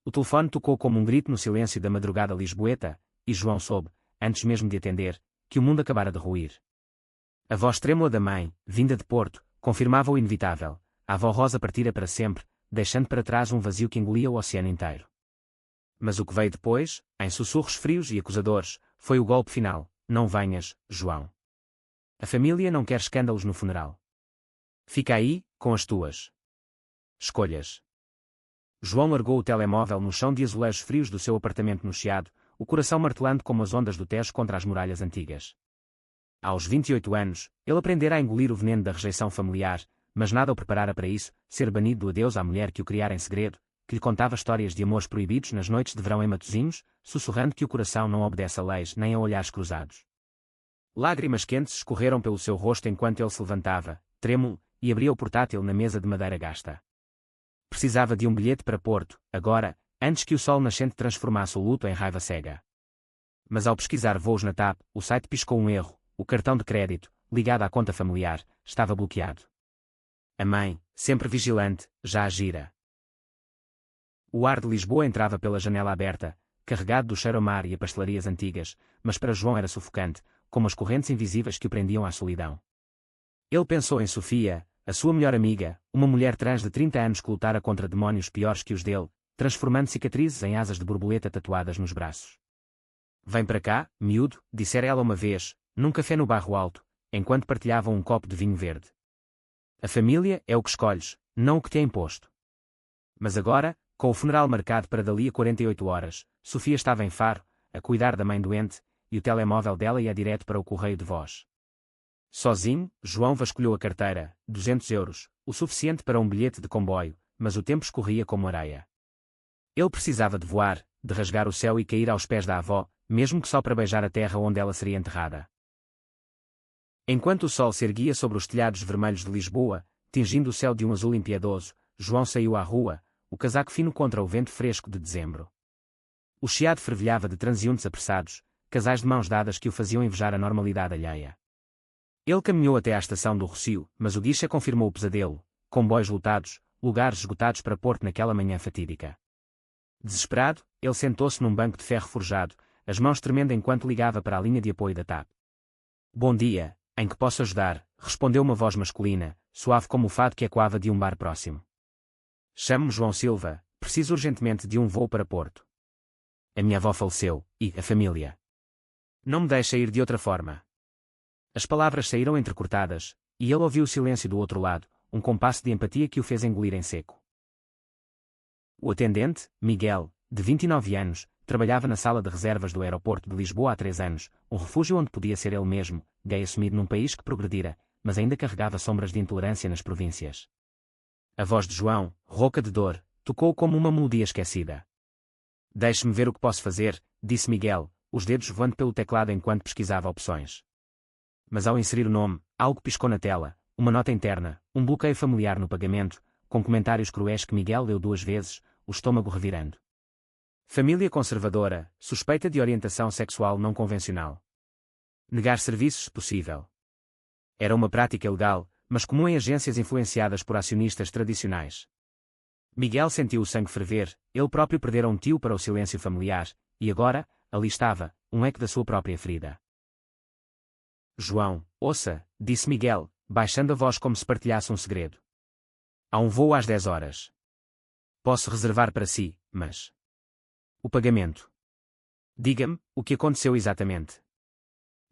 O telefone tocou como um grito no silêncio da madrugada lisboeta, e João soube, antes mesmo de atender, que o mundo acabara de ruir. A voz trêmula da mãe, vinda de Porto, confirmava o inevitável. A avó Rosa partira para sempre, deixando para trás um vazio que engolia o oceano inteiro. Mas o que veio depois, em sussurros frios e acusadores, foi o golpe final. Não venhas, João. A família não quer escândalos no funeral. Fica aí, com as tuas escolhas. João largou o telemóvel no chão de azulejos frios do seu apartamento no Chiado, o coração martelando como as ondas do Tejo contra as muralhas antigas. Aos 28 anos, ele aprendera a engolir o veneno da rejeição familiar, mas nada o preparara para isso, ser banido do adeus à mulher que o criara em segredo, que lhe contava histórias de amores proibidos nas noites de verão em Matosinhos, sussurrando que o coração não obedece a leis nem a olhares cruzados. Lágrimas quentes escorreram pelo seu rosto enquanto ele se levantava, trêmulo, e abria o portátil na mesa de madeira gasta. Precisava de um bilhete para Porto, agora, antes que o sol nascente transformasse o luto em raiva cega. Mas ao pesquisar voos na TAP, o site piscou um erro: o cartão de crédito, ligado à conta familiar, estava bloqueado. A mãe, sempre vigilante, já agira. O ar de Lisboa entrava pela janela aberta, carregado do cheiro a mar e a pastelarias antigas, mas para João era sufocante, como as correntes invisíveis que o prendiam à solidão. Ele pensou em Sofia, a sua melhor amiga, uma mulher trans de 30 anos que lutara contra demónios piores que os dele, transformando cicatrizes em asas de borboleta tatuadas nos braços. Vem para cá, miúdo, dissera ela uma vez, num café no Barro Alto, enquanto partilhavam um copo de vinho verde. A família é o que escolhes, não o que te é imposto. Mas agora, com o funeral marcado para dali a 48 horas, Sofia estava em Faro, a cuidar da mãe doente, e o telemóvel dela ia direto para o correio de voz. Sozinho, João vasculhou a carteira, 200 euros, o suficiente para um bilhete de comboio, mas o tempo escorria como areia. Ele precisava de voar, de rasgar o céu e cair aos pés da avó, mesmo que só para beijar a terra onde ela seria enterrada. Enquanto o sol se erguia sobre os telhados vermelhos de Lisboa, tingindo o céu de um azul impiedoso, João saiu à rua, o casaco fino contra o vento fresco de dezembro. O Chiado fervilhava de transeuntes apressados, casais de mãos dadas que o faziam invejar a normalidade alheia. Ele caminhou até à estação do Rossio, mas o guichê confirmou o pesadelo: comboios lotados, lugares esgotados para Porto naquela manhã fatídica. Desesperado, ele sentou-se num banco de ferro forjado, as mãos tremendo enquanto ligava para a linha de apoio da TAP. Bom dia, em que posso ajudar? Respondeu uma voz masculina, suave como o fado que ecoava de um bar próximo. Chamo-me João Silva, preciso urgentemente de um voo para Porto. A minha avó faleceu, e a família não me deixa ir de outra forma. As palavras saíram entrecortadas, e ele ouviu o silêncio do outro lado, um compasso de empatia que o fez engolir em seco. O atendente, Miguel, de 29 anos, trabalhava na sala de reservas do aeroporto de Lisboa há 3 anos, um refúgio onde podia ser ele mesmo, gay assumido num país que progredira, mas ainda carregava sombras de intolerância nas províncias. A voz de João, rouca de dor, tocou como uma melodia esquecida. Deixe-me ver o que posso fazer, disse Miguel, os dedos voando pelo teclado enquanto pesquisava opções. Mas ao inserir o nome, algo piscou na tela, uma nota interna, um bloqueio familiar no pagamento, com comentários cruéis que Miguel leu 2 vezes, o estômago revirando. Família conservadora, suspeita de orientação sexual não convencional. Negar serviços se possível. Era uma prática legal, mas comum em agências influenciadas por acionistas tradicionais. Miguel sentiu o sangue ferver, ele próprio perdera um tio para o silêncio familiar, e agora, ali estava, um eco da sua própria ferida. João, ouça, disse Miguel, baixando a voz como se partilhasse um segredo. Há um voo às 10 horas. Posso reservar para si, mas... O pagamento. Diga-me, o que aconteceu exatamente?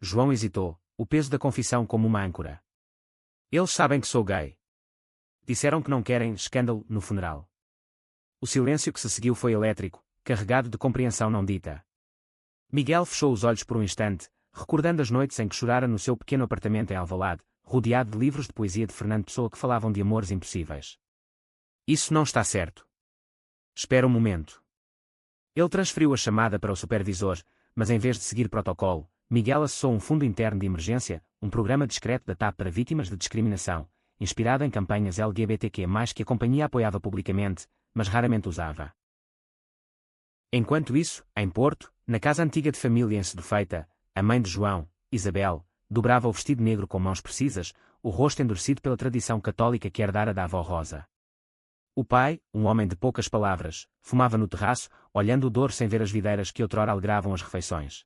João hesitou, o peso da confissão como uma âncora. Eles sabem que sou gay. Disseram que não querem escândalo no funeral. O silêncio que se seguiu foi elétrico, carregado de compreensão não dita. Miguel fechou os olhos por um instante, recordando as noites em que chorara no seu pequeno apartamento em Alvalade, rodeado de livros de poesia de Fernando Pessoa que falavam de amores impossíveis. Isso não está certo. Espera um momento. Ele transferiu a chamada para o supervisor, mas em vez de seguir protocolo, Miguel acessou um fundo interno de emergência, um programa discreto da TAP para vítimas de discriminação, inspirado em campanhas LGBTQ+, que a companhia apoiava publicamente, mas raramente usava. Enquanto isso, em Porto, na casa antiga de família em Sedufeita, a mãe de João, Isabel, dobrava o vestido negro com mãos precisas, o rosto endurecido pela tradição católica que herdara da avó Rosa. O pai, um homem de poucas palavras, fumava no terraço, olhando o Douro sem ver as videiras que outrora alegravam as refeições.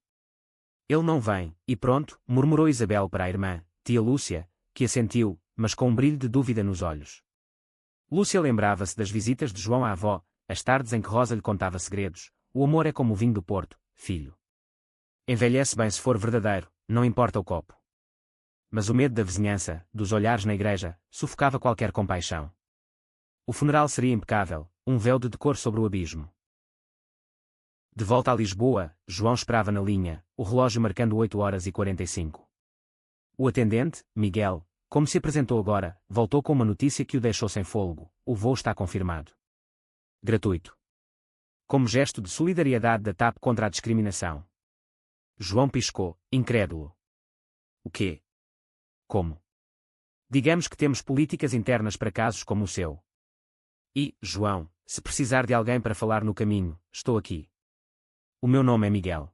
Ele não vem, e pronto, murmurou Isabel para a irmã, tia Lúcia, que assentiu, mas com um brilho de dúvida nos olhos. Lúcia lembrava-se das visitas de João à avó, as tardes em que Rosa lhe contava segredos. O amor é como o vinho do Porto, filho. Envelhece bem se for verdadeiro, não importa o copo. Mas o medo da vizinhança, dos olhares na igreja, sufocava qualquer compaixão. O funeral seria impecável, um véu de decor sobre o abismo. De volta a Lisboa, João esperava na linha, o relógio marcando 8h45. O atendente, Miguel, como se apresentou agora, voltou com uma notícia que o deixou sem fôlego: o voo está confirmado. Gratuito. Como gesto de solidariedade da TAP contra a discriminação. João piscou, incrédulo. O quê? Como? Digamos que temos políticas internas para casos como o seu. E, João, se precisar de alguém para falar no caminho, estou aqui. O meu nome é Miguel.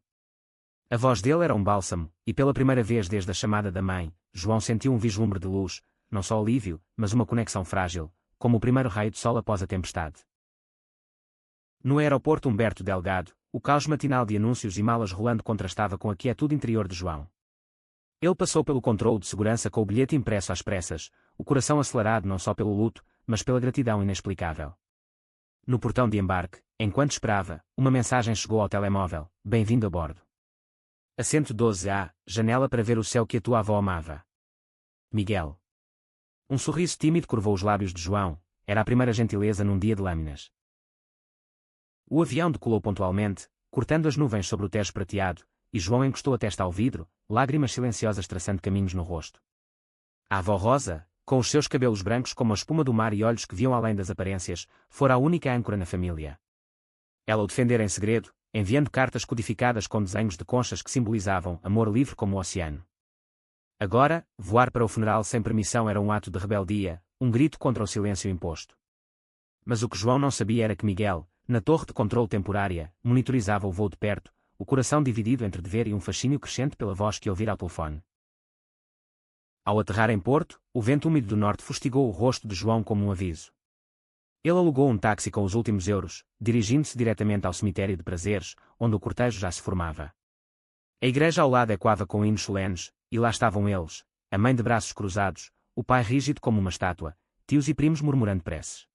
A voz dele era um bálsamo, e pela primeira vez desde a chamada da mãe, João sentiu um vislumbre de luz, não só alívio, mas uma conexão frágil, como o primeiro raio de sol após a tempestade. No aeroporto Humberto Delgado, o caos matinal de anúncios e malas rolando contrastava com a quietude interior de João. Ele passou pelo controle de segurança com o bilhete impresso às pressas, o coração acelerado não só pelo luto, mas pela gratidão inexplicável. No portão de embarque, enquanto esperava, uma mensagem chegou ao telemóvel: bem-vindo a bordo. Assento 12A, janela para ver o céu que a tua avó amava. Miguel. Um sorriso tímido curvou os lábios de João, era a primeira gentileza num dia de lâminas. O avião decolou pontualmente, cortando as nuvens sobre o Tejo prateado, e João encostou a testa ao vidro, lágrimas silenciosas traçando caminhos no rosto. A avó Rosa, com os seus cabelos brancos como a espuma do mar e olhos que viam além das aparências, fora a única âncora na família. Ela o defendera em segredo, enviando cartas codificadas com desenhos de conchas que simbolizavam amor livre como o oceano. Agora, voar para o funeral sem permissão era um ato de rebeldia, um grito contra o silêncio imposto. Mas o que João não sabia era que Miguel, na torre de controle temporária, monitorizava o voo de perto, o coração dividido entre dever e um fascínio crescente pela voz que ouvira ao telefone. Ao aterrar em Porto, o vento úmido do norte fustigou o rosto de João como um aviso. Ele alugou um táxi com os últimos euros, dirigindo-se diretamente ao cemitério de Prazeres, onde o cortejo já se formava. A igreja ao lado ecoava com hinos solenes, e lá estavam eles, a mãe de braços cruzados, o pai rígido como uma estátua, tios e primos murmurando preces.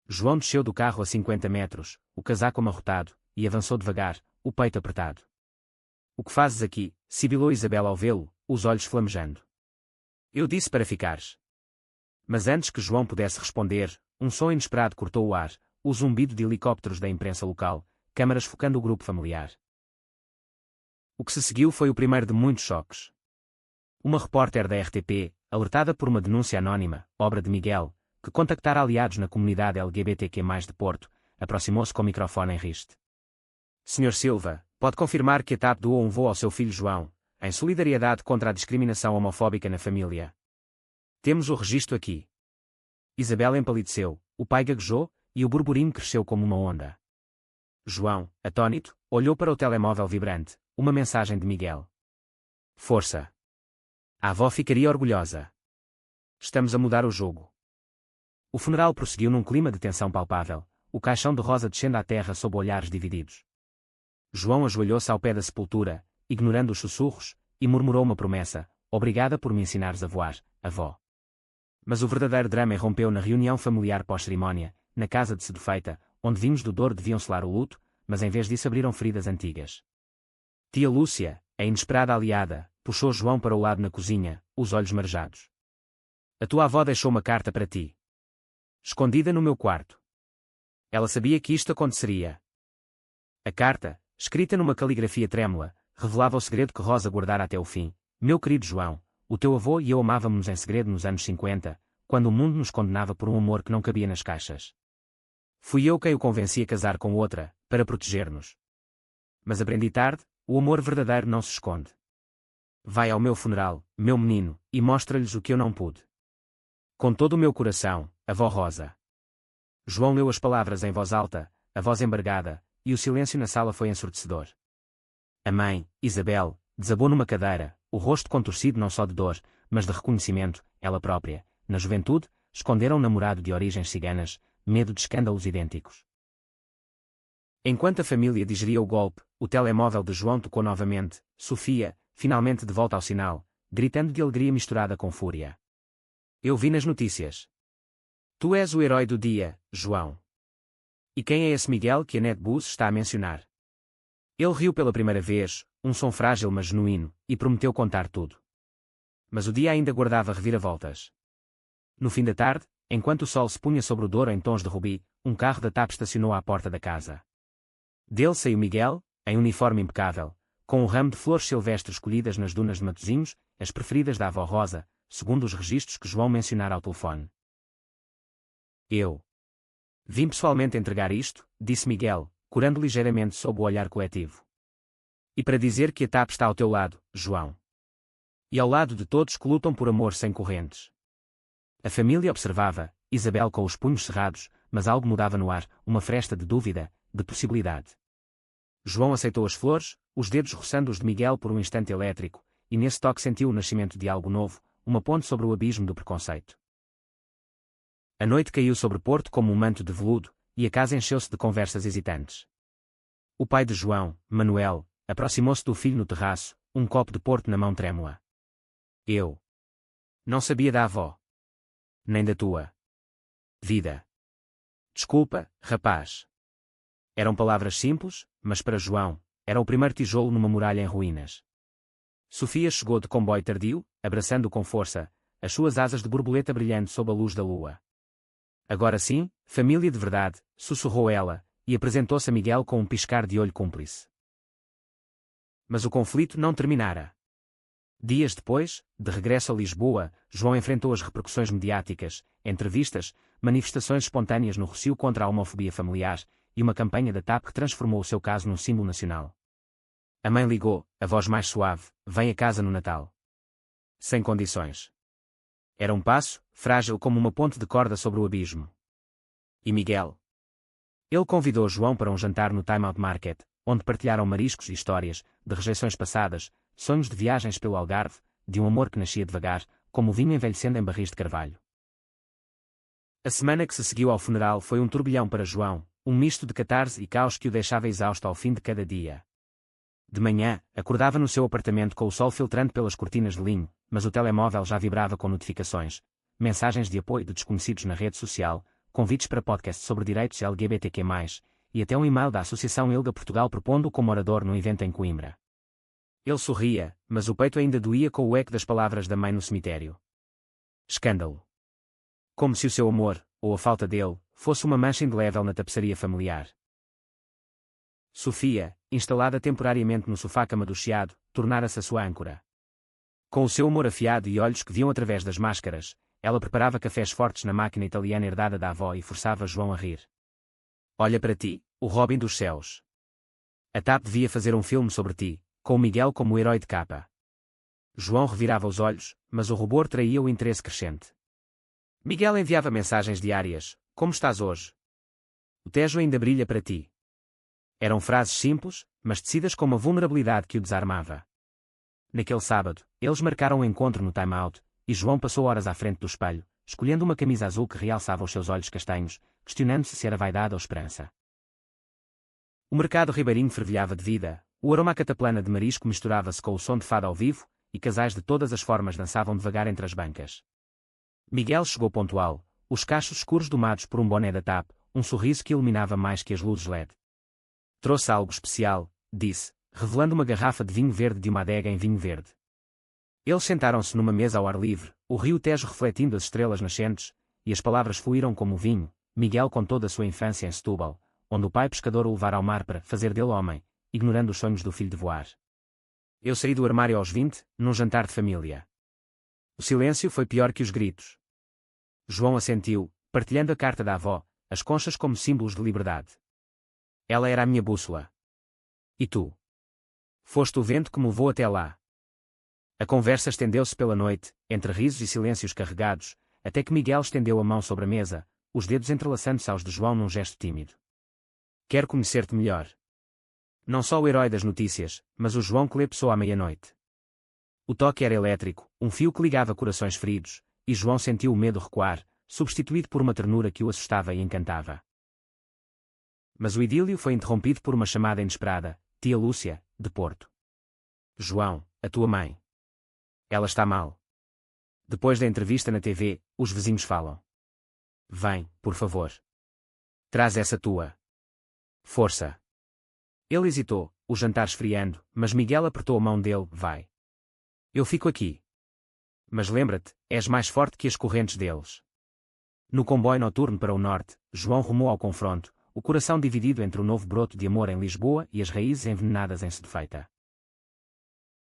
João desceu do carro a 50 metros, o casaco amarrotado, e avançou devagar, o peito apertado. O que fazes aqui? Sibilou Isabel ao vê-lo, os olhos flamejando. Eu disse para ficares. Mas antes que João pudesse responder, um som inesperado cortou o ar, o zumbido de helicópteros da imprensa local, câmaras focando o grupo familiar. O que se seguiu foi o primeiro de muitos choques. Uma repórter da RTP, alertada por uma denúncia anónima, obra de Miguel, que contactara aliados na comunidade LGBTQ+ de Porto, aproximou-se com o microfone em riste. Sr. Silva, pode confirmar que a TAP doou um voo ao seu filho João, em solidariedade contra a discriminação homofóbica na família? Temos o registro aqui. Isabel empalideceu, o pai gaguejou, e o burburinho cresceu como uma onda. João, atônito, olhou para o telemóvel vibrante, uma mensagem de Miguel. Força! A avó ficaria orgulhosa. Estamos a mudar o jogo. O funeral prosseguiu num clima de tensão palpável, o caixão de Rosa descendo à terra sob olhares divididos. João ajoelhou-se ao pé da sepultura, ignorando os sussurros, e murmurou uma promessa: obrigada por me ensinares a voar, avó. Mas o verdadeiro drama irrompeu na reunião familiar pós-cerimónia, na casa de Sedufeita, onde vinhos do Douro deviam selar o luto, mas em vez disso abriram feridas antigas. Tia Lúcia, a inesperada aliada, puxou João para o lado na cozinha, os olhos marejados. A tua avó deixou uma carta para ti. Escondida no meu quarto. Ela sabia que isto aconteceria. A carta, escrita numa caligrafia trêmula, revelava o segredo que Rosa guardara até o fim. Meu querido João, o teu avô e eu amávamos em segredo nos anos 50, quando o mundo nos condenava por um amor que não cabia nas caixas. Fui eu quem o convenci a casar com outra, para proteger-nos. Mas aprendi tarde, o amor verdadeiro não se esconde. Vai ao meu funeral, meu menino, e mostra-lhes o que eu não pude. Com todo o meu coração, avó Rosa. João leu as palavras em voz alta, a voz embargada, e o silêncio na sala foi ensurdecedor. A mãe, Isabel, desabou numa cadeira, o rosto contorcido não só de dor, mas de reconhecimento, ela própria, na juventude, escondera um namorado de origens ciganas, medo de escândalos idênticos. Enquanto a família digeria o golpe, o telemóvel de João tocou novamente, Sofia, finalmente de volta ao sinal, gritando de alegria misturada com fúria. Eu vi nas notícias. Tu és o herói do dia, João. E quem é esse Miguel que a NetBus está a mencionar? Ele riu pela primeira vez, um som frágil mas genuíno, e prometeu contar tudo. Mas o dia ainda guardava reviravoltas. No fim da tarde, enquanto o sol se punha sobre o Douro em tons de rubi, um carro da TAP estacionou à porta da casa. Dele saiu Miguel, em uniforme impecável, com um ramo de flores silvestres colhidas nas dunas de Matosinhos, as preferidas da avó Rosa, segundo os registros que João mencionara ao telefone. Eu vim pessoalmente entregar isto, disse Miguel, curando ligeiramente sob o olhar coletivo. E para dizer que a TAP está ao teu lado, João. E ao lado de todos que lutam por amor sem correntes. A família observava, Isabel com os punhos cerrados, mas algo mudava no ar, uma fresta de dúvida, de possibilidade. João aceitou as flores, os dedos roçando os de Miguel por um instante elétrico, e nesse toque sentiu o nascimento de algo novo, uma ponte sobre o abismo do preconceito. A noite caiu sobre Porto como um manto de veludo, e a casa encheu-se de conversas hesitantes. O pai de João, Manuel, aproximou-se do filho no terraço, um copo de Porto na mão trêmula. Eu não sabia da avó. Nem da tua vida. Desculpa, rapaz. Eram palavras simples, mas para João, era o primeiro tijolo numa muralha em ruínas. Sofia chegou de comboio tardio, abraçando-o com força, as suas asas de borboleta brilhando sob a luz da lua. Agora sim, família de verdade, sussurrou ela, e apresentou-se a Miguel com um piscar de olho cúmplice. Mas o conflito não terminara. Dias depois, de regresso a Lisboa, João enfrentou as repercussões mediáticas, entrevistas, manifestações espontâneas no Rossio contra a homofobia familiar, e uma campanha da TAP que transformou o seu caso num símbolo nacional. A mãe ligou, a voz mais suave, vem a casa no Natal. Sem condições. Era um passo, frágil como uma ponte de corda sobre o abismo. E Miguel? Ele convidou João para um jantar no Time Out Market, onde partilharam mariscos e histórias, de rejeições passadas, sonhos de viagens pelo Algarve, de um amor que nascia devagar, como o vinho envelhecendo em barris de carvalho. A semana que se seguiu ao funeral foi um turbilhão para João, um misto de catarse e caos que o deixava exausto ao fim de cada dia. De manhã, acordava no seu apartamento com o sol filtrando pelas cortinas de linho, mas o telemóvel já vibrava com notificações, mensagens de apoio de desconhecidos na rede social, convites para podcast sobre direitos LGBTQ+, e até um e-mail da Associação ILGA Portugal propondo-o como orador num evento em Coimbra. Ele sorria, mas o peito ainda doía com o eco das palavras da mãe no cemitério. Escândalo. Como se o seu amor, ou a falta dele, fosse uma mancha indelével na tapeçaria familiar. Sofia, instalada temporariamente no sofá-cama do Chiado, tornara-se a sua âncora. Com o seu humor afiado e olhos que viam através das máscaras, ela preparava cafés fortes na máquina italiana herdada da avó e forçava João a rir. Olha para ti, o Robin dos céus. A TAP devia fazer um filme sobre ti, com o Miguel como o herói de capa. João revirava os olhos, mas o rubor traía o interesse crescente. Miguel enviava mensagens diárias, como estás hoje? O Tejo ainda brilha para ti. Eram frases simples, mas tecidas com uma vulnerabilidade que o desarmava. Naquele sábado, eles marcaram um encontro no Time Out, e João passou horas à frente do espelho, escolhendo uma camisa azul que realçava os seus olhos castanhos, questionando-se se era vaidade ou esperança. O mercado ribeirinho fervilhava de vida, o aroma à cataplana de marisco misturava-se com o som de fado ao vivo, e casais de todas as formas dançavam devagar entre as bancas. Miguel chegou pontual, os cachos escuros domados por um boné da TAP, um sorriso que iluminava mais que as luzes LED. Trouxe algo especial, disse, revelando uma garrafa de vinho verde de uma adega em vinho verde. Eles sentaram-se numa mesa ao ar livre, o rio Tejo refletindo as estrelas nascentes, e as palavras fluíram como o vinho. Miguel contou da sua infância em Setúbal, onde o pai pescador o levara ao mar para fazer dele homem, ignorando os sonhos do filho de voar. Eu saí do armário aos 20, num jantar de família. O silêncio foi pior que os gritos. João assentiu, partilhando a carta da avó, as conchas como símbolos de liberdade. Ela era a minha bússola. E tu? Foste o vento que me levou até lá. A conversa estendeu-se pela noite, entre risos e silêncios carregados, até que Miguel estendeu a mão sobre a mesa, os dedos entrelaçando-se aos de João num gesto tímido. Quero conhecer-te melhor. Não só o herói das notícias, mas o João que lhe pessoa à meia-noite. O toque era elétrico, um fio que ligava corações feridos, e João sentiu o medo recuar, substituído por uma ternura que o assustava e encantava. Mas o idílio foi interrompido por uma chamada inesperada: tia Lúcia, de Porto. João, a tua mãe. Ela está mal. Depois da entrevista na TV, os vizinhos falam. Vem, por favor. Traz essa tua. Força. Ele hesitou, o jantar esfriando, mas Miguel apertou a mão dele. Vai. Eu fico aqui. Mas lembra-te, és mais forte que as correntes deles. No comboio noturno para o norte, João rumou ao confronto, o coração dividido entre o novo broto de amor em Lisboa e as raízes envenenadas em Sedefeita.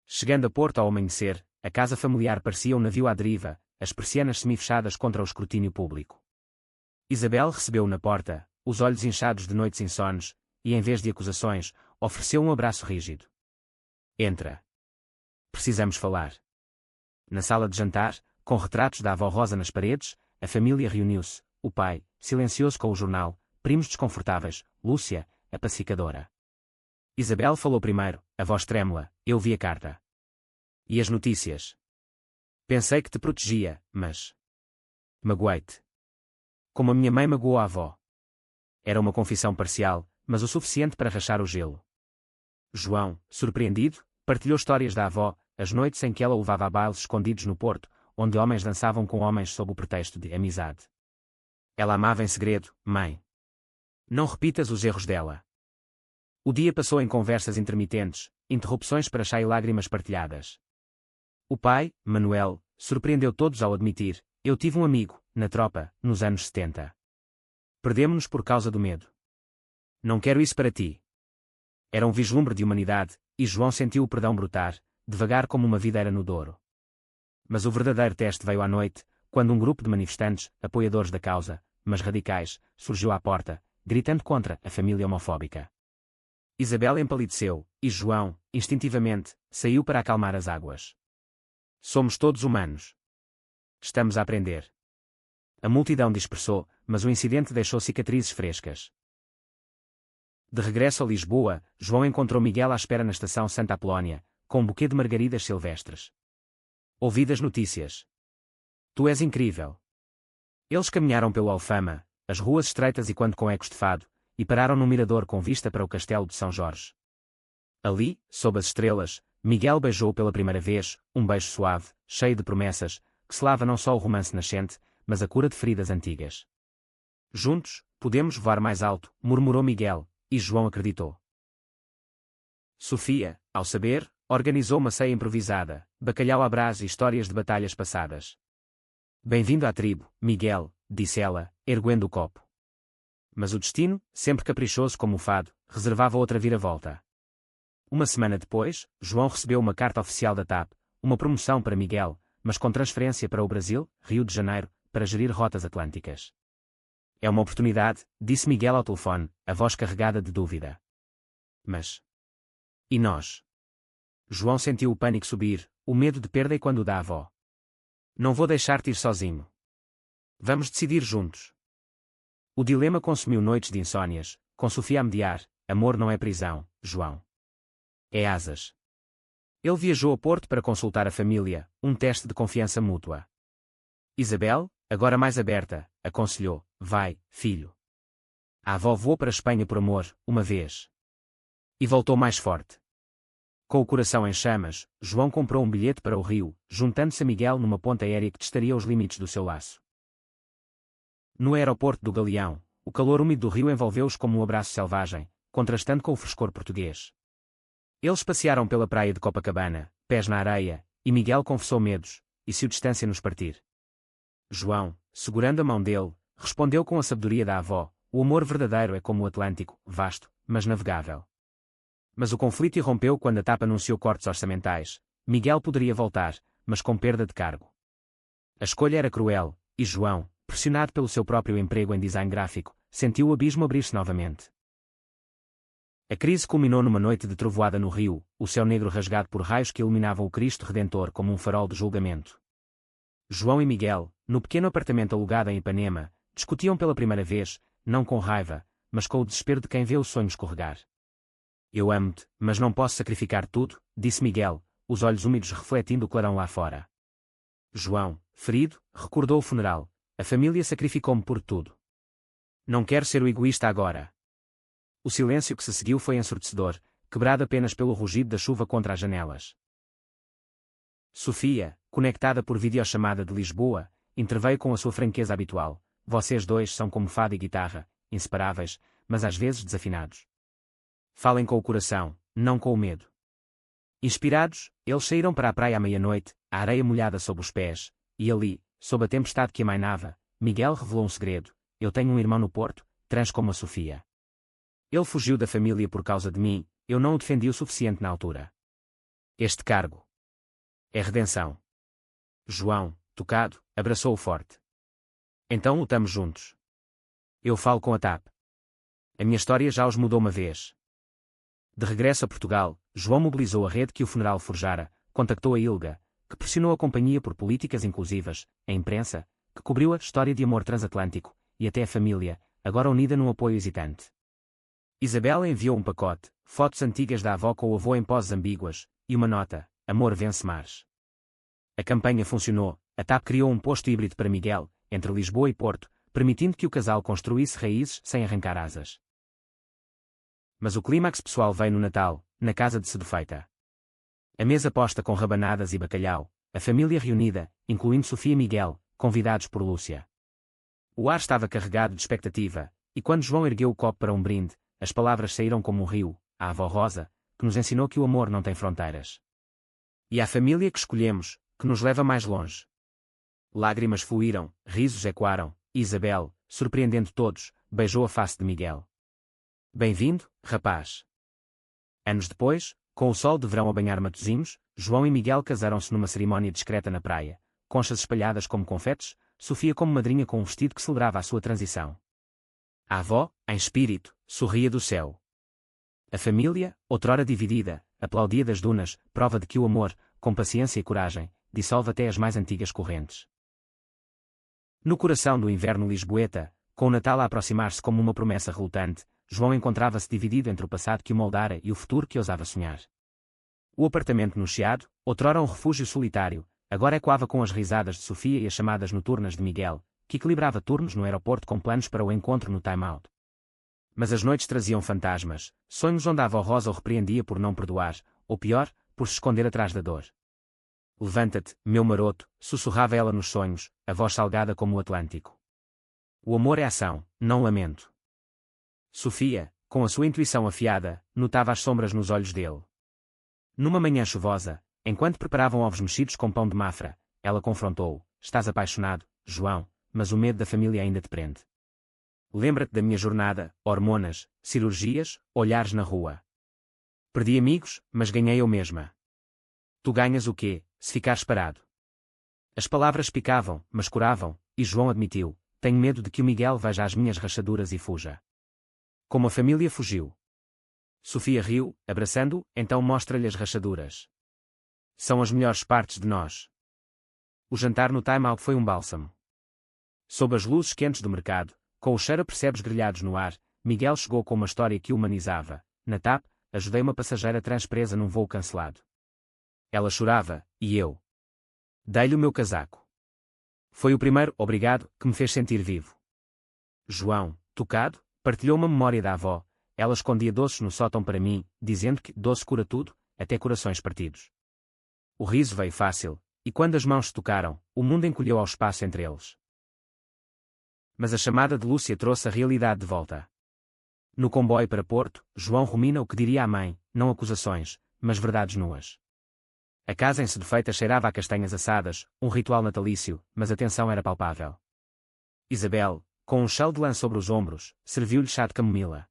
Chegando a Porto ao amanhecer, a casa familiar parecia um navio à deriva, as persianas semifechadas contra o escrutínio público. Isabel recebeu-o na porta, os olhos inchados de noites insones, e em vez de acusações, ofereceu um abraço rígido. Entra. Precisamos falar. Na sala de jantar, com retratos da avó Rosa nas paredes, a família reuniu-se, o pai, silencioso com o jornal, primos desconfortáveis, Lúcia, a pacificadora. Isabel falou primeiro, a voz trêmula: eu vi a carta. E as notícias? Pensei que te protegia, mas... magoei-te. Como a minha mãe magoou a avó. Era uma confissão parcial, mas o suficiente para rachar o gelo. João, surpreendido, partilhou histórias da avó, as noites em que ela o levava a bailes escondidos no Porto, onde homens dançavam com homens sob o pretexto de amizade. Ela amava em segredo, mãe. Não repitas os erros dela. O dia passou em conversas intermitentes, interrupções para chá e lágrimas partilhadas. O pai, Manuel, surpreendeu todos ao admitir: eu tive um amigo, na tropa, nos anos 70. Perdemo-nos por causa do medo. Não quero isso para ti. Era um vislumbre de humanidade, e João sentiu o perdão brotar, devagar como uma videira no Douro. Mas o verdadeiro teste veio à noite, quando um grupo de manifestantes, apoiadores da causa, mas radicais, surgiu à porta, gritando contra a família homofóbica. Isabel empalideceu, e João, instintivamente, saiu para acalmar as águas. Somos todos humanos. Estamos a aprender. A multidão dispersou, mas o incidente deixou cicatrizes frescas. De regresso a Lisboa, João encontrou Miguel à espera na estação Santa Apolónia, com um buquê de margaridas silvestres. Ouvi das notícias. Tu és incrível. Eles caminharam pelo Alfama, as ruas estreitas e quando com ecos de fado, e pararam num mirador com vista para o castelo de São Jorge. Ali, sob as estrelas, Miguel beijou pela primeira vez, um beijo suave, cheio de promessas, que selava não só o romance nascente, mas a cura de feridas antigas. Juntos, podemos voar mais alto, murmurou Miguel, e João acreditou. Sofia, ao saber, organizou uma ceia improvisada, bacalhau à brás e histórias de batalhas passadas. Bem-vindo à tribo, Miguel, disse ela, erguendo o copo. Mas o destino, sempre caprichoso como o fado, reservava outra viravolta. Uma semana depois, João recebeu uma carta oficial da TAP, uma promoção para Miguel, mas com transferência para o Brasil, Rio de Janeiro, para gerir rotas atlânticas. É uma oportunidade, disse Miguel ao telefone, a voz carregada de dúvida. Mas... e nós? João sentiu o pânico subir, o medo de perda e quando da avó. Não vou deixar-te ir sozinho. Vamos decidir juntos. O dilema consumiu noites de insônias, com Sofia a mediar: amor não é prisão, João. É asas. Ele viajou a Porto para consultar a família, um teste de confiança mútua. Isabel, agora mais aberta, aconselhou: vai, filho. A avó voou para a Espanha por amor, uma vez. E voltou mais forte. Com o coração em chamas, João comprou um bilhete para o Rio, juntando-se a Miguel numa ponte aérea que testaria os limites do seu laço. No aeroporto do Galeão, o calor úmido do rio envolveu-os como um abraço selvagem, contrastando com o frescor português. Eles passearam pela praia de Copacabana, pés na areia, e Miguel confessou medos: e se o distância nos partir? João, segurando a mão dele, respondeu com a sabedoria da avó: o amor verdadeiro é como o Atlântico, vasto, mas navegável. Mas o conflito irrompeu quando a TAP anunciou cortes orçamentais. Miguel poderia voltar, mas com perda de cargo. A escolha era cruel, e João, pressionado pelo seu próprio emprego em design gráfico, sentiu o abismo abrir-se novamente. A crise culminou numa noite de trovoada no Rio, o céu negro rasgado por raios que iluminavam o Cristo Redentor como um farol de julgamento. João e Miguel, no pequeno apartamento alugado em Ipanema, discutiam pela primeira vez, não com raiva, mas com o desespero de quem vê o sonho escorregar. Eu amo-te, mas não posso sacrificar tudo, disse Miguel, os olhos úmidos refletindo o clarão lá fora. João, ferido, recordou o funeral, A família sacrificou-me por tudo. Não quero ser o egoísta agora. O silêncio que se seguiu foi ensurdecedor, quebrado apenas pelo rugido da chuva contra as janelas. Sofia, conectada por videochamada de Lisboa, interveio com a sua franqueza habitual. Vocês dois são como fado e guitarra, inseparáveis, mas às vezes desafinados. Falem com o coração, não com o medo. Inspirados, eles saíram para a praia à meia-noite, a areia molhada sob os pés, e ali, sob a tempestade que amainava, Miguel revelou um segredo: eu tenho um irmão no Porto, trans como a Sofia. Ele fugiu da família por causa de mim, eu não o defendi o suficiente na altura. Este cargo é redenção. João, tocado, abraçou-o forte. Então lutamos juntos. Eu falo com a TAP. A minha história já os mudou uma vez. De regresso a Portugal, João mobilizou a rede que o funeral forjara, contactou a ILGA, que pressionou a companhia por políticas inclusivas, a imprensa, que cobriu a história de amor transatlântico, e até a família, agora unida num apoio hesitante. Isabela enviou um pacote, fotos antigas da avó com o avô em poses ambíguas, e uma nota: amor vence mares. A campanha funcionou, a TAP criou um posto híbrido para Miguel, entre Lisboa e Porto, permitindo que o casal construísse raízes sem arrancar asas. Mas o clímax pessoal veio no Natal, na casa de Sedufeita. A mesa posta com rabanadas e bacalhau, a família reunida, incluindo Sofia e Miguel, convidados por Lúcia. O ar estava carregado de expectativa, e quando João ergueu o copo para um brinde, as palavras saíram como um rio, à avó Rosa, que nos ensinou que o amor não tem fronteiras. E à família que escolhemos, que nos leva mais longe. Lágrimas fluíram, risos ecoaram, e Isabel, surpreendendo todos, beijou a face de Miguel. Bem-vindo, rapaz. Anos depois, com o sol de verão a banhar Matosinhos, João e Miguel casaram-se numa cerimónia discreta na praia, conchas espalhadas como confetes, Sofia como madrinha com um vestido que celebrava a sua transição. A avó, em espírito, sorria do céu. A família, outrora dividida, aplaudia das dunas, prova de que o amor, com paciência e coragem, dissolve até as mais antigas correntes. No coração do inverno lisboeta, com o Natal a aproximar-se como uma promessa relutante, João encontrava-se dividido entre o passado que o moldara e o futuro que ousava sonhar. O apartamento no Chiado, outrora um refúgio solitário, agora ecoava com as risadas de Sofia e as chamadas noturnas de Miguel, que equilibrava turnos no aeroporto com planos para o encontro no time-out. Mas as noites traziam fantasmas, sonhos onde a avó Rosa o repreendia por não perdoar, ou pior, por se esconder atrás da dor. Levanta-te, meu maroto, sussurrava ela nos sonhos, a voz salgada como o Atlântico. O amor é ação, não lamento. Sofia, com a sua intuição afiada, notava as sombras nos olhos dele. Numa manhã chuvosa, enquanto preparavam ovos mexidos com pão de mafra, ela confrontou-o: estás apaixonado, João, mas o medo da família ainda te prende. Lembra-te da minha jornada, hormonas, cirurgias, olhares na rua. Perdi amigos, mas ganhei eu mesma. Tu ganhas o quê, se ficares parado? As palavras picavam, mas curavam, e João admitiu: tenho medo de que o Miguel veja as minhas rachaduras e fuja. Como a família fugiu. Sofia riu, abraçando-o, então mostra-lhe as rachaduras. São as melhores partes de nós. O jantar no time-out foi um bálsamo. Sob as luzes quentes do mercado, com o cheiro a percebes grelhados no ar, Miguel chegou com uma história que o humanizava. Na TAP, ajudei uma passageira trans presa num voo cancelado. Ela chorava, e eu dei-lhe o meu casaco. Foi o primeiro obrigado que me fez sentir vivo. João, tocado, partilhou uma memória da avó. Ela escondia doces no sótão para mim, dizendo que doce cura tudo, até corações partidos. O riso veio fácil, e quando as mãos se tocaram, o mundo encolheu ao espaço entre eles. Mas a chamada de Lúcia trouxe a realidade de volta. No comboio para Porto, João rumina o que diria à mãe, não acusações, mas verdades nuas. A casa em Sedufeita cheirava a castanhas assadas, um ritual natalício, mas a tensão era palpável. Isabel, com um chale de lã sobre os ombros, serviu-lhe chá de camomila.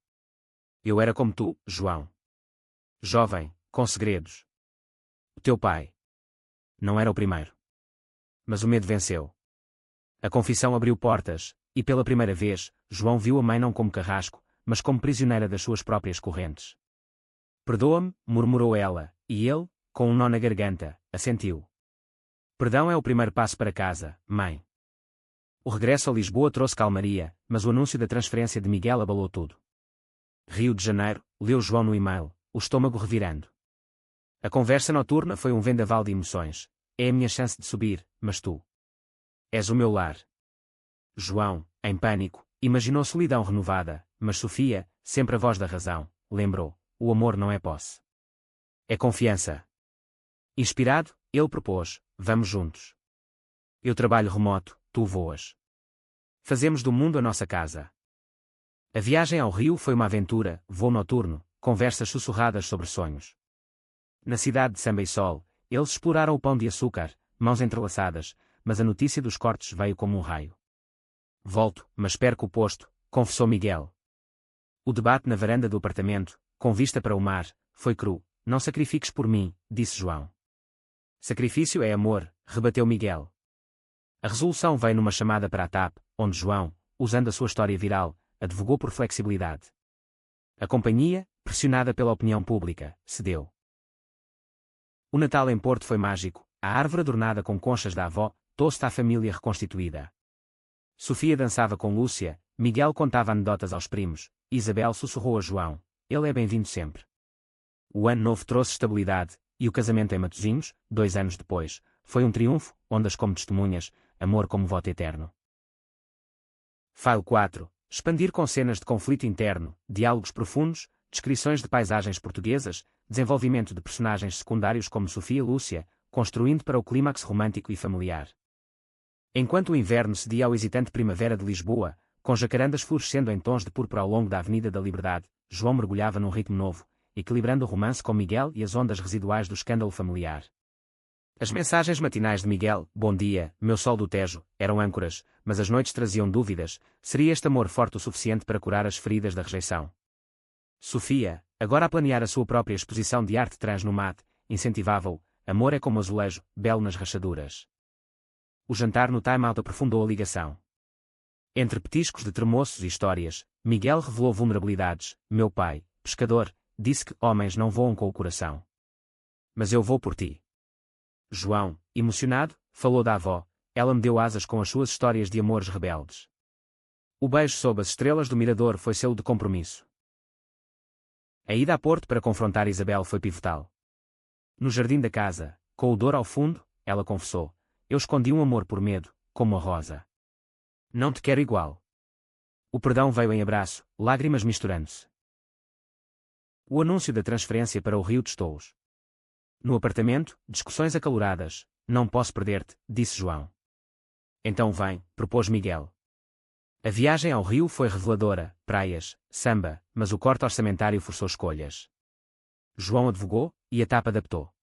Eu era como tu, João. Jovem, com segredos. O teu pai não era o primeiro. Mas o medo venceu. A confissão abriu portas, e pela primeira vez, João viu a mãe não como carrasco, mas como prisioneira das suas próprias correntes. Perdoa-me, murmurou ela, e ele, com um nó na garganta, assentiu. Perdão é o primeiro passo para casa, mãe. O regresso a Lisboa trouxe calmaria, mas o anúncio da transferência de Miguel abalou tudo. Rio de Janeiro, leu João no e-mail, o estômago revirando. A conversa noturna foi um vendaval de emoções. É a minha chance de subir, mas tu és o meu lar. João, em pânico, imaginou solidão renovada, mas Sofia, sempre a voz da razão, lembrou: o amor não é posse. É confiança. Inspirado, ele propôs: vamos juntos. Eu trabalho remoto, tu voas. Fazemos do mundo a nossa casa. A viagem ao Rio foi uma aventura, voo noturno, conversas sussurradas sobre sonhos. Na cidade de Samba e Sol, eles exploraram o Pão de Açúcar, mãos entrelaçadas, mas a notícia dos cortes veio como um raio. Volto, mas perco o posto, confessou Miguel. O debate na varanda do apartamento, com vista para o mar, foi cru. Não sacrifiques por mim, disse João. Sacrifício é amor, rebateu Miguel. A resolução veio numa chamada para a TAP, onde João, usando a sua história viral, advogou por flexibilidade. A companhia, pressionada pela opinião pública, cedeu. O Natal em Porto foi mágico, a árvore adornada com conchas da avó, tosta a família reconstituída. Sofia dançava com Lúcia, Miguel contava anedotas aos primos, Isabel sussurrou a João: ele é bem-vindo sempre. O ano novo trouxe estabilidade, e o casamento em Matosinhos, 2 anos depois, foi um triunfo, ondas como testemunhas, amor como voto eterno. File 4. Expandir com cenas de conflito interno, diálogos profundos, descrições de paisagens portuguesas, desenvolvimento de personagens secundários como Sofia e Lúcia, construindo para o clímax romântico e familiar. Enquanto o inverno cedia ao hesitante primavera de Lisboa, com jacarandas florescendo em tons de púrpura ao longo da Avenida da Liberdade, João mergulhava num ritmo novo, equilibrando o romance com Miguel e as ondas residuais do escândalo familiar. As mensagens matinais de Miguel, bom dia, meu sol do Tejo, eram âncoras, mas as noites traziam dúvidas, seria este amor forte o suficiente para curar as feridas da rejeição? Sofia, agora a planear a sua própria exposição de arte trans no MAT, incentivava-o: amor é como azulejo, belo nas rachaduras. O jantar no time-out aprofundou a ligação. Entre petiscos de termoços e histórias, Miguel revelou vulnerabilidades: meu pai, pescador, disse que homens não voam com o coração. Mas eu vou por ti. João, emocionado, falou da avó: ela me deu asas com as suas histórias de amores rebeldes. O beijo sob as estrelas do mirador foi selo de compromisso. A ida a Porto para confrontar Isabel foi pivotal. No jardim da casa, com o Douro ao fundo, ela confessou: eu escondi um amor por medo, como a rosa. Não te quero igual. O perdão veio em abraço, lágrimas misturando-se. O anúncio da transferência para o Rio de Estouros. No apartamento, discussões acaloradas: não posso perder-te, disse João. Então vem, propôs Miguel. A viagem ao Rio foi reveladora: praias, samba, mas o corte orçamentário forçou escolhas. João advogou, e a TAP adaptou.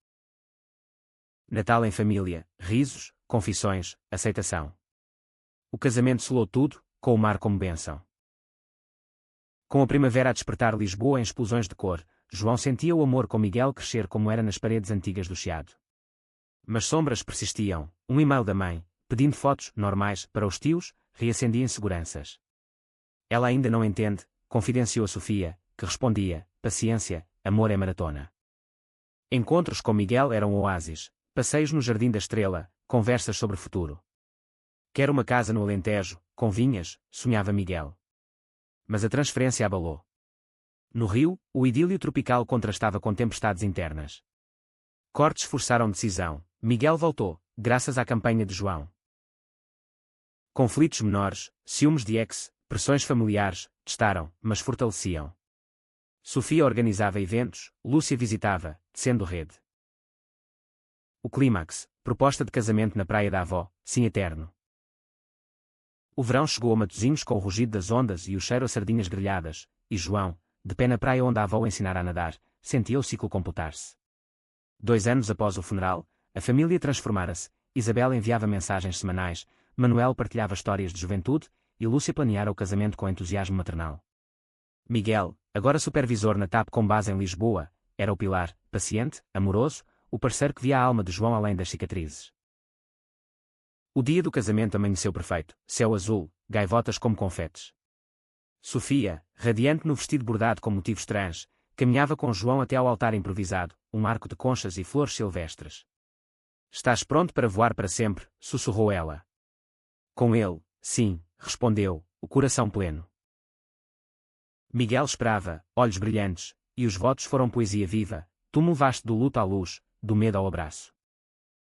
Natal em família, risos, confissões, aceitação. O casamento selou tudo, com o mar como bênção. Com a primavera a despertar Lisboa em explosões de cor, João sentia o amor com Miguel crescer como era nas paredes antigas do Chiado. Mas sombras persistiam: um e-mail da mãe, pedindo fotos normais para os tios, reacendia inseguranças. Ela ainda não entende, confidenciou a Sofia, que respondia: paciência, amor é maratona. Encontros com Miguel eram oásis, passeios no Jardim da Estrela, conversas sobre o futuro. Quero uma casa no Alentejo, com vinhas, sonhava Miguel. Mas a transferência abalou. No Rio, o idílio tropical contrastava com tempestades internas. Cortes forçaram decisão: Miguel voltou, graças à campanha de João. Conflitos menores, ciúmes de ex, pressões familiares, testaram, mas fortaleciam. Sofia organizava eventos, Lúcia visitava, tecendo rede. O clímax, proposta de casamento na praia da avó, sim eterno. O verão chegou a Matosinhos com o rugido das ondas e o cheiro a sardinhas grelhadas, e João, de pé na praia onde a avó o ensinara a nadar, sentia o ciclo completar-se. 2 anos após o funeral, a família transformara-se: Isabel enviava mensagens semanais, Manuel partilhava histórias de juventude, e Lúcia planeara o casamento com entusiasmo maternal. Miguel, agora supervisor na TAP com base em Lisboa, era o pilar, paciente, amoroso, o parceiro que via a alma de João além das cicatrizes. O dia do casamento amanheceu perfeito: céu azul, gaivotas como confetes. Sofia, radiante no vestido bordado com motivos trans, caminhava com João até ao altar improvisado, um arco de conchas e flores silvestres. Estás pronto para voar para sempre, sussurrou ela. Com ele, sim, respondeu, o coração pleno. Miguel esperava, olhos brilhantes, e os votos foram poesia viva: tu me levaste do luto à luz, do medo ao abraço.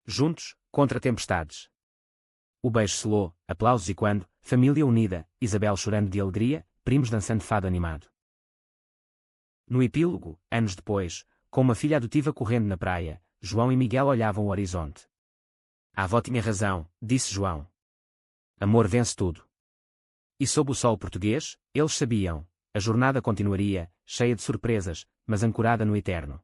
Juntos, contra tempestades. o beijo selou, aplausos e quando, família unida, Isabel chorando de alegria, primos dançando fado animado. No epílogo, anos depois, com uma filha adotiva correndo na praia, João e Miguel olhavam o horizonte. A avó tinha razão, disse João. Amor vence tudo. E sob o sol português, eles sabiam, a jornada continuaria, cheia de surpresas, mas ancorada no eterno.